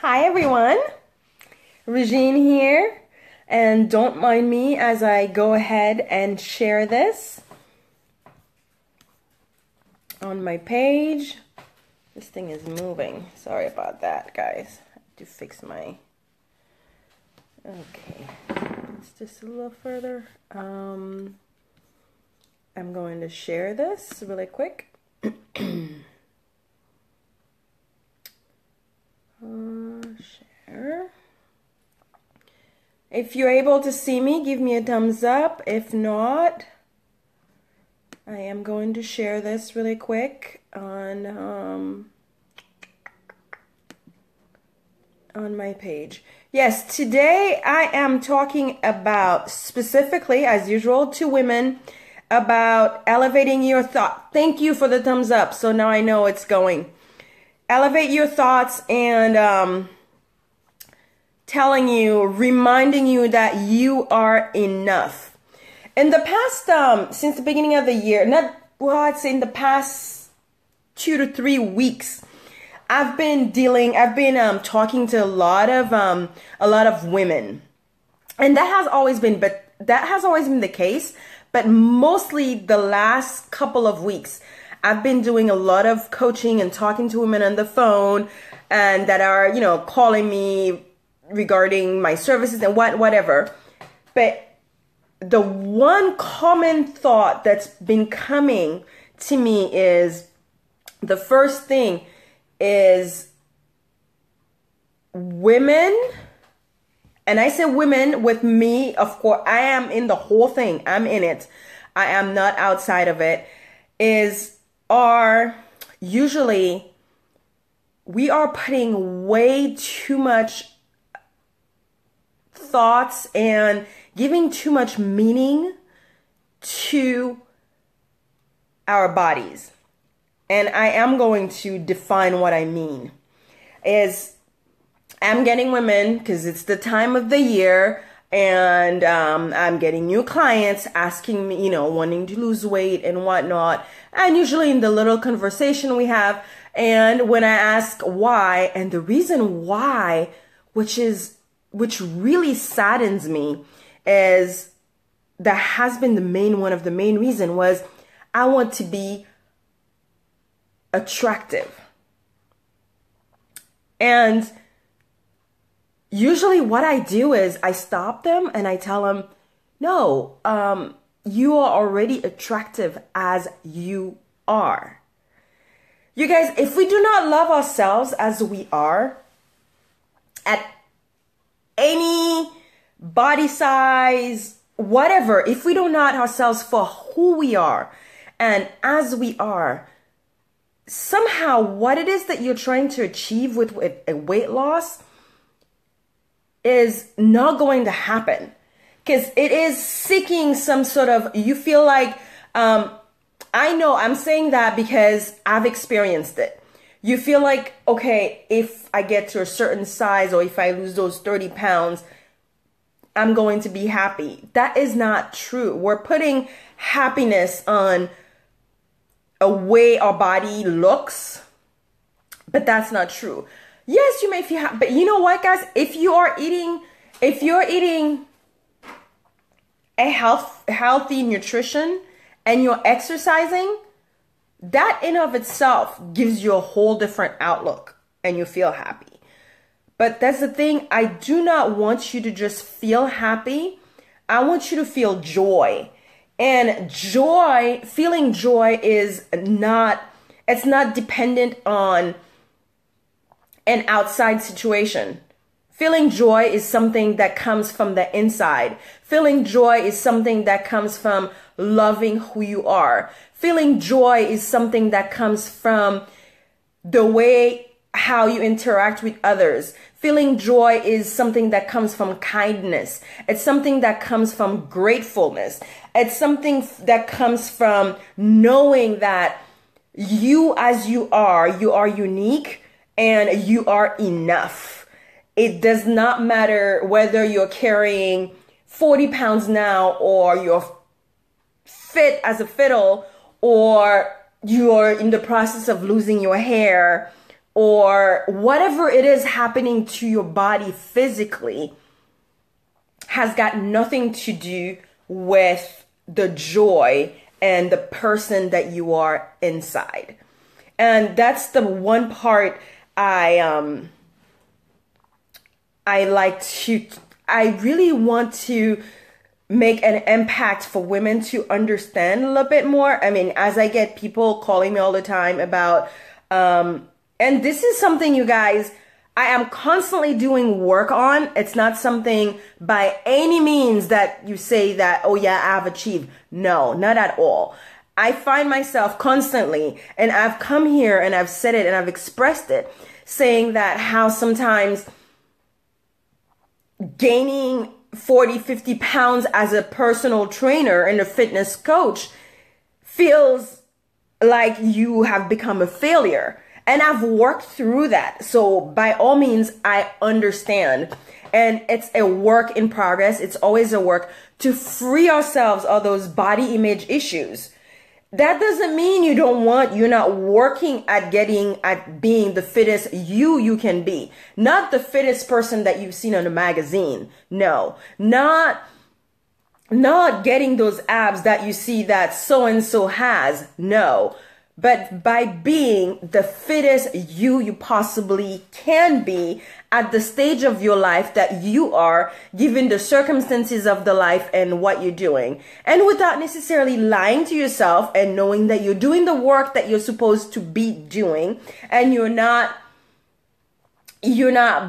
Hi everyone, Regine here, and don't mind me as I go ahead and share this on my page. This thing is moving. Sorry about that, guys. I have to fix my... Okay, let's just a little further. I'm going to share this really quick. Share. If you're able to see me, give me a thumbs up. If not, I am going to share this really quick on my page. Yes, today I am talking about, specifically as usual to women, about elevating your thought. Thank you for the thumbs up. So now I know it's going. Elevate your thoughts and telling you, reminding you that you are enough. In the past, since the beginning of the year, I'd say in the past 2 to 3 weeks, I've been talking to a lot of women, and that has always been the case. But mostly the last couple of weeks, I've been doing a lot of coaching and talking to women on the phone, and that are, calling me regarding my services and whatever. But the one common thought that's been coming to me is, the first thing is women, and I say women with me, of course, I am in the whole thing. I'm in it. I am not outside of it. Usually we are putting way too much thoughts and giving too much meaning to our bodies. And I am going to define what I mean. I'm getting women, because it's the time of the year, and I'm getting new clients asking me, wanting to lose weight and whatnot. And usually in the little conversation we have, and when I ask why, and the reason why, which really saddens me, is that has been one of the main reason was, I want to be attractive. And usually what I do is I stop them and I tell them, no, you are already attractive as you are. You guys, if we do not love ourselves as we are, at any body size, whatever, if we don't know ourselves for who we are and as we are, somehow what it is that you're trying to achieve with a weight loss is not going to happen, because it is seeking some sort of, you feel like, I know I'm saying that because I've experienced it. You feel like, okay, if I get to a certain size, or if I lose those 30 pounds, I'm going to be happy. That is not true. We're putting happiness on a way our body looks, but that's not true. Yes, you may feel happy, but you know what, guys? If you're eating a healthy nutrition and you're exercising, that in of itself gives you a whole different outlook and you feel happy. But that's the thing. I do not want you to just feel happy. I want you to feel joy. And feeling joy is not dependent on an outside situation. Feeling joy is something that comes from the inside. Feeling joy is something that comes from loving who you are. Feeling joy is something that comes from the way how you interact with others. Feeling joy is something that comes from kindness. It's something that comes from gratefulness. It's something that comes from knowing that you as you are unique and you are enough. It does not matter whether you're carrying 40 pounds now, or you're fit as a fiddle, or you're in the process of losing your hair, or whatever it is happening to your body physically has got nothing to do with the joy and the person that you are inside. And that's the one part I really want to make an impact for women to understand a little bit more. I mean, as I get people calling me all the time about, and this is something, you guys, I am constantly doing work on. It's not something by any means that you say that, oh yeah, I've achieved. No, not at all. I find myself constantly, and I've come here and I've said it and I've expressed it, saying that how sometimes gaining 40, 50 pounds as a personal trainer and a fitness coach feels like you have become a failure. And I've worked through that. So by all means, I understand. And it's a work in progress. It's always a work to free ourselves of those body image issues. That doesn't mean you're not working at being the fittest you can be. Not the fittest person that you've seen on a magazine. No, not getting those abs that you see that so-and-so has. No, but by being the fittest you possibly can be at the stage of your life that you are, given the circumstances of the life and what you're doing. And without necessarily lying to yourself and knowing that you're doing the work that you're supposed to be doing, and you're not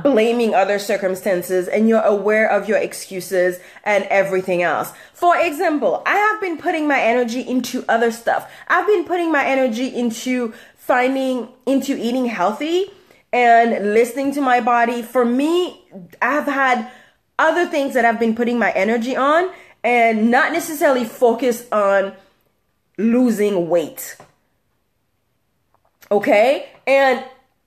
blaming other circumstances, and you're aware of your excuses and everything else. For example, I have been putting my energy into other stuff. I've been putting my energy into eating healthy and listening to my body. For me, I've had other things that I've been putting my energy on, and not necessarily focus on losing weight. Okay? And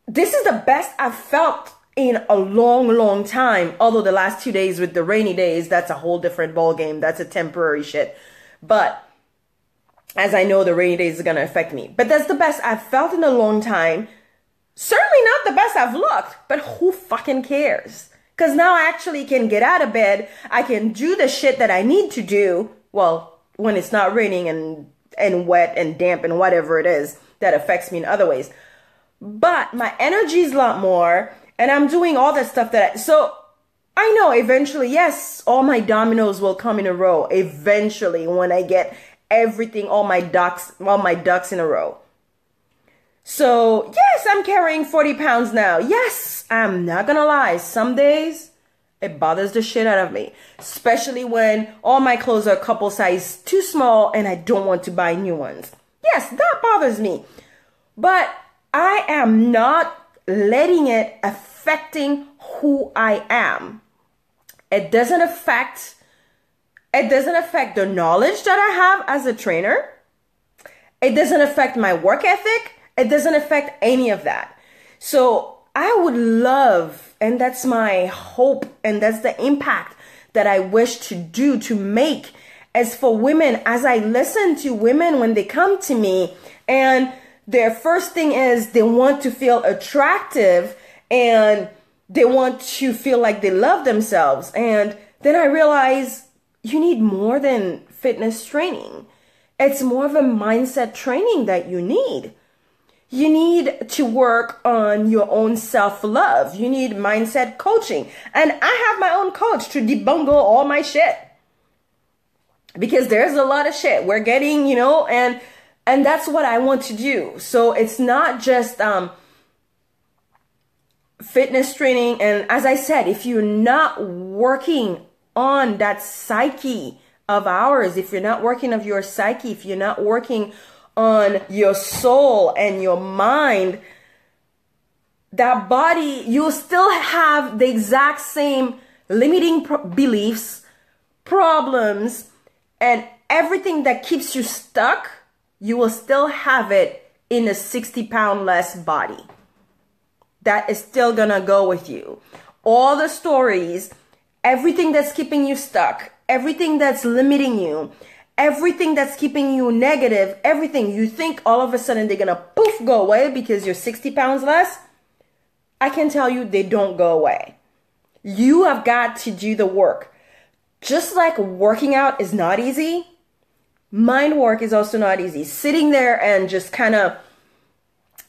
this is the best I've felt in a long, long time. Although the last 2 days with the rainy days, that's a whole different ball game. That's a temporary shit. But as I know, the rainy days are going to affect me. But that's the best I've felt in a long time. Certainly not the best I've looked, but who fucking cares? Because now I actually can get out of bed. I can do the shit that I need to do. Well, when it's not raining and wet and damp and whatever it is that affects me in other ways. But my energy is a lot more, and I'm doing all that stuff so I know eventually, yes, all my dominoes will come in a row eventually when I get everything, all my ducks in a row. So yes, I'm carrying 40 pounds now. Yes, I'm not gonna lie. Some days it bothers the shit out of me, especially when all my clothes are a couple size too small and I don't want to buy new ones. Yes, that bothers me, but I am not letting it affecting who I am. It doesn't affect the knowledge that I have as a trainer. It doesn't affect my work ethic. It doesn't affect any of that. So I would love, and that's my hope, and that's the impact that I wish to make, as for women, as I listen to women when they come to me, and their first thing is they want to feel attractive and they want to feel like they love themselves. And then I realize you need more than fitness training. It's more of a mindset training that you need. You need to work on your own self-love. You need mindset coaching. And I have my own coach to debungle all my shit. Because there's a lot of shit we're getting, and that's what I want to do. So it's not just fitness training. And as I said, if you're not working on that psyche of ours, if you're not working on your psyche, if you're not working on your soul and your mind, that body, you'll still have the exact same limiting beliefs, problems, and everything that keeps you stuck. You will still have it in a 60-pound less body. That is still gonna go with you. All the stories, everything that's keeping you stuck, everything that's limiting you, everything that's keeping you negative, everything you think all of a sudden they're gonna poof go away because you're 60 pounds less. I can tell you they don't go away. You have got to do the work. Just like working out is not easy, mind work is also not easy. Sitting there and just kind of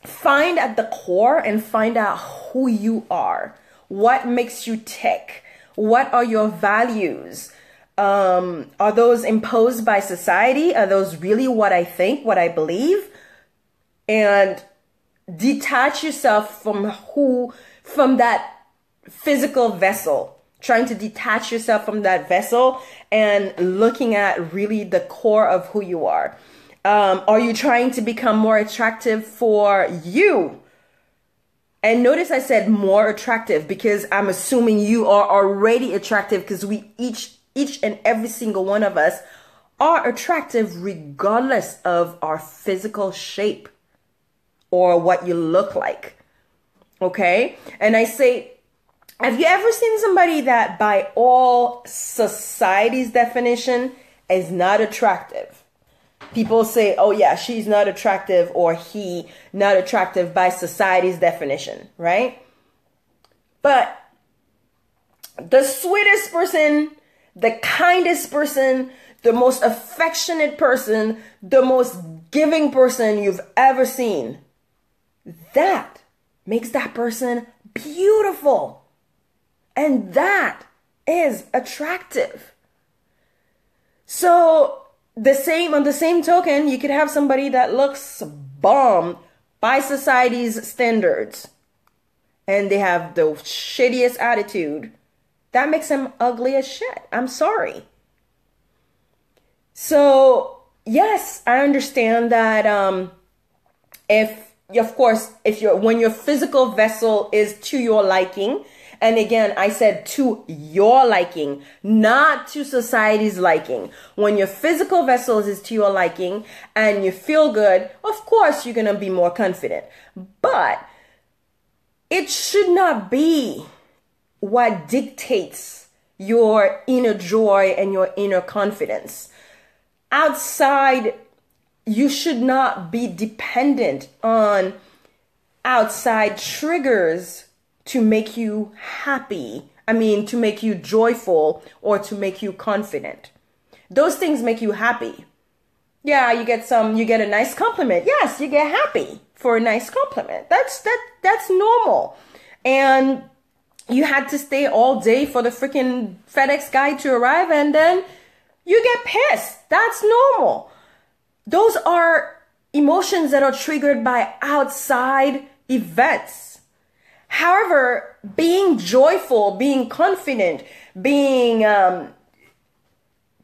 find at the core and find out who you are. What makes you tick? What are your values? Are those imposed by society? Are those really what I think, what I believe? And detach yourself from that physical vessel, trying to detach yourself from that vessel and looking at really the core of who you are. Are you trying to become more attractive for you? And notice I said more attractive because I'm assuming you are already attractive, because we each and every single one of us are attractive regardless of our physical shape or what you look like. Okay? And I say, have you ever seen somebody that by all society's definition is not attractive? People say, oh yeah, she's not attractive or he not attractive by society's definition, right? But the sweetest person, the kindest person, the most affectionate person, the most giving person you've ever seen, that makes that person beautiful. And that is attractive. So on the same token, you could have somebody that looks bomb by society's standards and they have the shittiest attitude. That makes them ugly as shit. I'm sorry. So yes, I understand that when your physical vessel is to your liking, and again, I said to your liking, not to society's liking. When your physical vessel is to your liking and you feel good, of course you're going to be more confident. But it should not be what dictates your inner joy and your inner confidence. Outside, you should not be dependent on outside triggers to make you happy. To make you joyful or to make you confident. Those things make you happy. Yeah, you get a nice compliment. Yes, you get happy for a nice compliment. That's normal. And you had to stay all day for the freaking FedEx guy to arrive and then you get pissed. That's normal. Those are emotions that are triggered by outside events. However, being joyful, being confident, being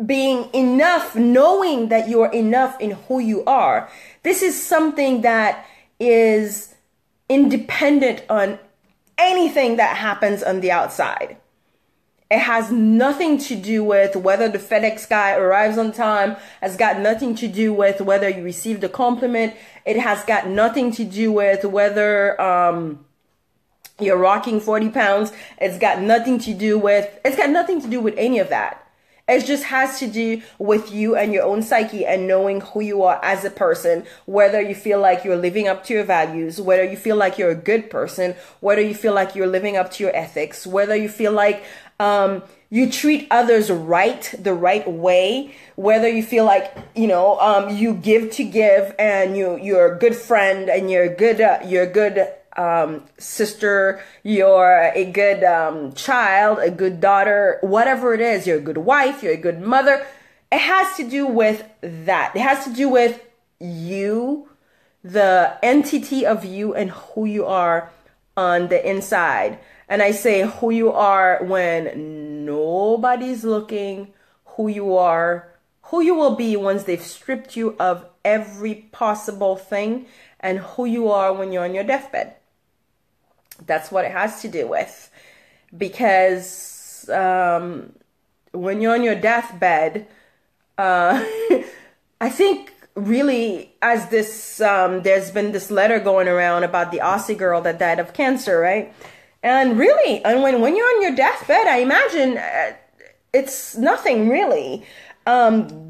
enough, knowing that you are enough in who you are, this is something that is independent on anything that happens on the outside. It has nothing to do with whether the FedEx guy arrives on time. Has got nothing to do with whether you received a compliment. It has got nothing to do with whether you're rocking 40 pounds. It's got nothing to do with any of that. It just has to do with you and your own psyche and knowing who you are as a person, whether you feel like you're living up to your values, whether you feel like you're a good person, whether you feel like you're living up to your ethics, whether you feel like you treat others the right way, whether you feel like, you give to give and you're a good friend and you're a good sister, you're a good child, a good daughter, whatever it is, you're a good wife, you're a good mother. It has to do with that. It has to do with you, the entity of you and who you are on the inside. And I say who you are when nobody's looking, who you are, who you will be once they've stripped you of every possible thing, and who you are when you're on your deathbed. That's what it has to do with. Because when you're on your deathbed, I think really as this, there's been this letter going around about the Aussie girl that died of cancer, right? And really, and when you're on your deathbed, I imagine it's nothing really.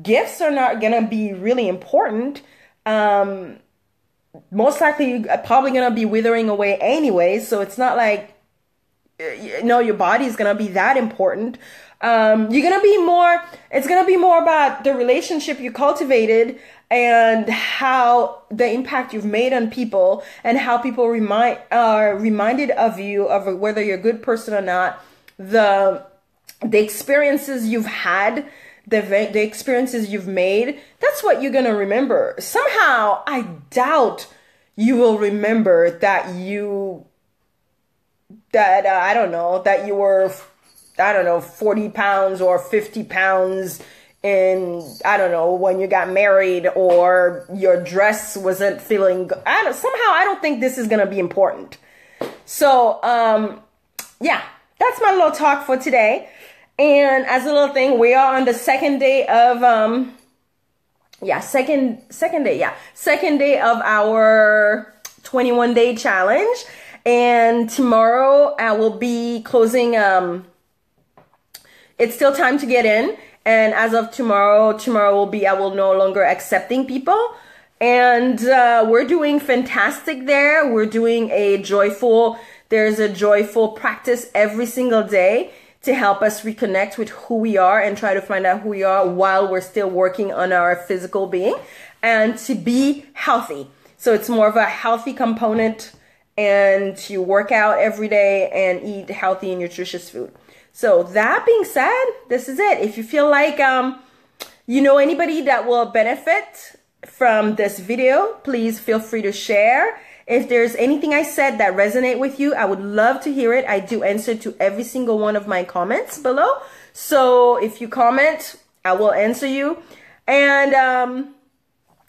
Gifts are not going to be really important. most likely you're probably going to be withering away anyway. So it's not like, your body is going to be that important. You're going to be more, it's going to be more about the relationship you cultivated and how the impact you've made on people and how people are reminded of you, of whether you're a good person or not, the experiences you've had, the experiences you've made. That's what you're going to remember. Somehow, I doubt you will remember that I don't know, that you were, I don't know, 40 pounds or 50 pounds in, I don't know, when you got married, or your dress wasn't feeling good. Somehow I don't think this is going to be important. So, yeah, that's my little talk for today. And as a little thing, we are on the second day of, second day of our 21-day challenge. And tomorrow I will be closing, it's still time to get in. And as of tomorrow will be, I will no longer accepting people. And we're doing fantastic there. We're doing there's a joyful practice every single day to help us reconnect with who we are and try to find out who we are while we're still working on our physical being and to be healthy. So it's more of a healthy component, and to work out every day and eat healthy and nutritious food. So that being said, this is it. If you feel like you know anybody that will benefit from this video, please feel free to share. If there's anything I said that resonate with you, I would love to hear it. I do answer to every single one of my comments below. So if you comment, I will answer you. And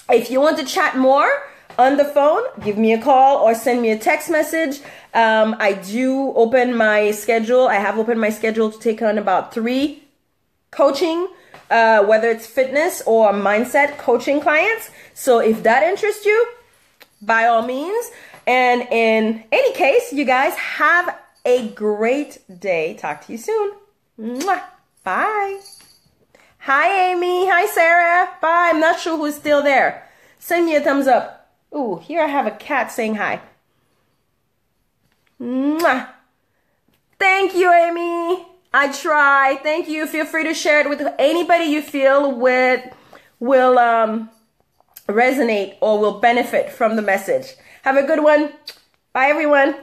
if you want to chat more on the phone, give me a call or send me a text message. I do open my schedule. I have opened my schedule to take on about 3 coaching, whether it's fitness or mindset coaching clients. So if that interests you, by all means. And in any case, you guys have a great day. Talk to you soon. Mwah. Bye. Hi, Amy. Hi, Sarah. Bye. I'm not sure who's still there. Send me a thumbs up. Ooh, here I have a cat saying hi. Mwah. Thank you, Amy. I try. Thank you. Feel free to share it with anybody you feel will resonate or will benefit from the message. Have a good one. Bye, everyone.